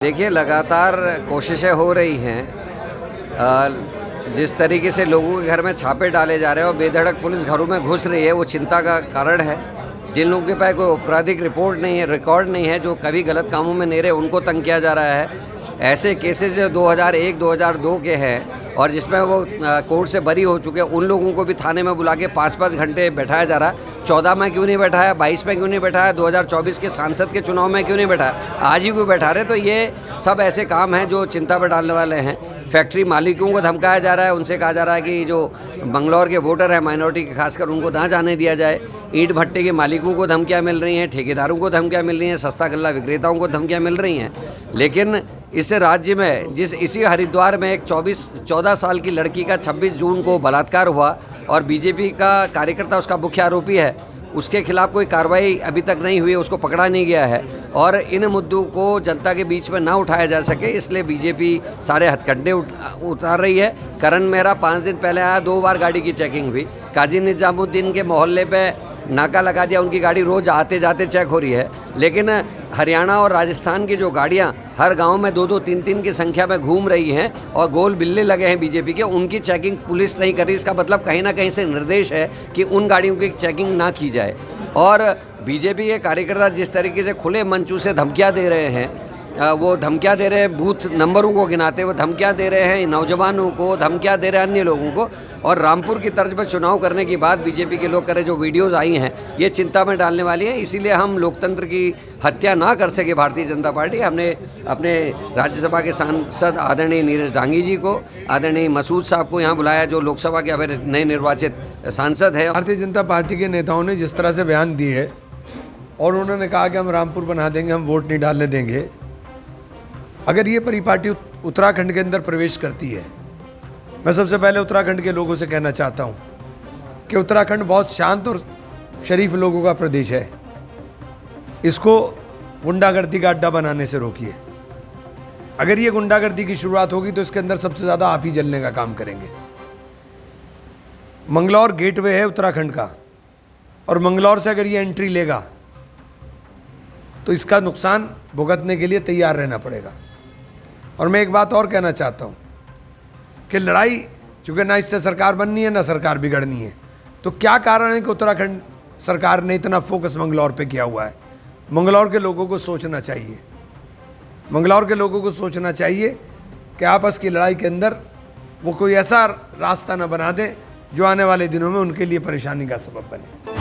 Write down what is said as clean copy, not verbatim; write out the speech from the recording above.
देखिए, लगातार कोशिशें हो रही हैं। जिस तरीके से लोगों के घर में छापे डाले जा रहे हैं और बेधड़क पुलिस घरों में घुस रही है, वो चिंता का कारण है। जिन लोगों के पास कोई आपराधिक रिपोर्ट नहीं है, रिकॉर्ड नहीं है, जो कभी गलत कामों में नहीं रहे, उनको तंग किया जा रहा है। ऐसे केसेस जो 2001-2002 के हैं और जिसमें वो कोर्ट से बरी हो चुके हैं, उन लोगों को भी थाने में बुला के 5-5 घंटे बैठाया जा रहा है। 14 में क्यों नहीं बैठाया, 22 में क्यों नहीं बैठाया, 2024 के सांसद के चुनाव में क्यों नहीं बैठाया, आज ही क्यों बैठा रहे। तो ये सब ऐसे काम हैं जो चिंता में डालने वाले हैं। फैक्ट्री मालिकों को धमकाया जा रहा है, उनसे कहा जा रहा है कि जो बंगलौर के वोटर हैं माइनॉरिटी के, खासकर उनको ना जाने दिया जाए। ईंट भट्टे के मालिकों को धमकियाँ मिल रही हैं, ठेकेदारों को धमकियाँ मिल रही हैं, सस्ता गल्ला विक्रेताओं को धमकियाँ मिल रही हैं। लेकिन इस राज्य में इसी हरिद्वार में एक 14 साल की लड़की का 26 जून को बलात्कार हुआ और बीजेपी का कार्यकर्ता उसका मुख्य आरोपी है, उसके खिलाफ कोई कार्रवाई अभी तक नहीं हुई, उसको पकड़ा नहीं गया है। और इन मुद्दों को जनता के बीच में ना उठाया जा सके, इसलिए बीजेपी सारे हथकंडे उतार रही है। करण मेहरा 5 दिन पहले आया, 2 बार गाड़ी की चेकिंग हुई। काजी निजामुद्दीन के मोहल्ले पे नाका लगा दिया, उनकी गाड़ी रोज़ आते जाते चेक हो रही है। लेकिन हरियाणा और राजस्थान की जो गाड़ियां हर गांव में 2-2, 3-3 की संख्या में घूम रही हैं और गोल बिल्ले लगे हैं बीजेपी के, उनकी चेकिंग पुलिस नहीं कर रही। इसका मतलब कहीं ना कहीं से निर्देश है कि उन गाड़ियों की चेकिंग ना की जाए। और बीजेपी के कार्यकर्ता जिस तरीके से खुले मंचों से धमकियाँ दे रहे हैं, वो धमकियाँ दे रहे हैं बूथ नंबरों को गिनाते, वो धमकियाँ दे रहे हैं नौजवानों को, धमकियाँ दे रहे हैं अन्य लोगों को। और रामपुर की तर्ज पर चुनाव करने के बाद बीजेपी के लोग करे जो वीडियोस आई हैं, ये चिंता में डालने वाली हैं। इसीलिए हम लोकतंत्र की हत्या ना कर सके भारतीय जनता पार्टी, हमने अपने राज्यसभा के सांसद आदरणीय नीरज डांगी जी को, आदरणीय मसूद साहब को यहाँ बुलाया, जो लोकसभा के अब नए निर्वाचित सांसद है। भारतीय जनता पार्टी के नेताओं ने जिस तरह से बयान दिए और उन्होंने कहा कि हम रामपुर बना देंगे, हम वोट नहीं डालने देंगे। अगर ये परिपाटी उत्तराखंड के अंदर प्रवेश करती है, मैं सबसे पहले उत्तराखंड के लोगों से कहना चाहता हूँ कि उत्तराखंड बहुत शांत और शरीफ लोगों का प्रदेश है। इसको गुंडागर्दी का अड्डा बनाने से रोकिए। अगर ये गुंडागर्दी की शुरुआत होगी तो इसके अंदर सबसे ज़्यादा आप ही जलने का काम करेंगे। मंगलौर गेटवे है उत्तराखंड का, और मंगलौर से अगर ये एंट्री लेगा तो इसका नुकसान भुगतने के लिए तैयार रहना पड़ेगा। और मैं एक बात और कहना चाहता हूँ कि लड़ाई चूँकि ना इससे सरकार बननी है ना सरकार बिगड़नी है, तो क्या कारण है कि उत्तराखंड सरकार ने इतना फोकस मंगलौर पे किया हुआ है। मंगलौर के लोगों को सोचना चाहिए, मंगलौर के लोगों को सोचना चाहिए कि आपस की लड़ाई के अंदर वो कोई ऐसा रास्ता ना बना दें जो आने वाले दिनों में उनके लिए परेशानी का सबब बने।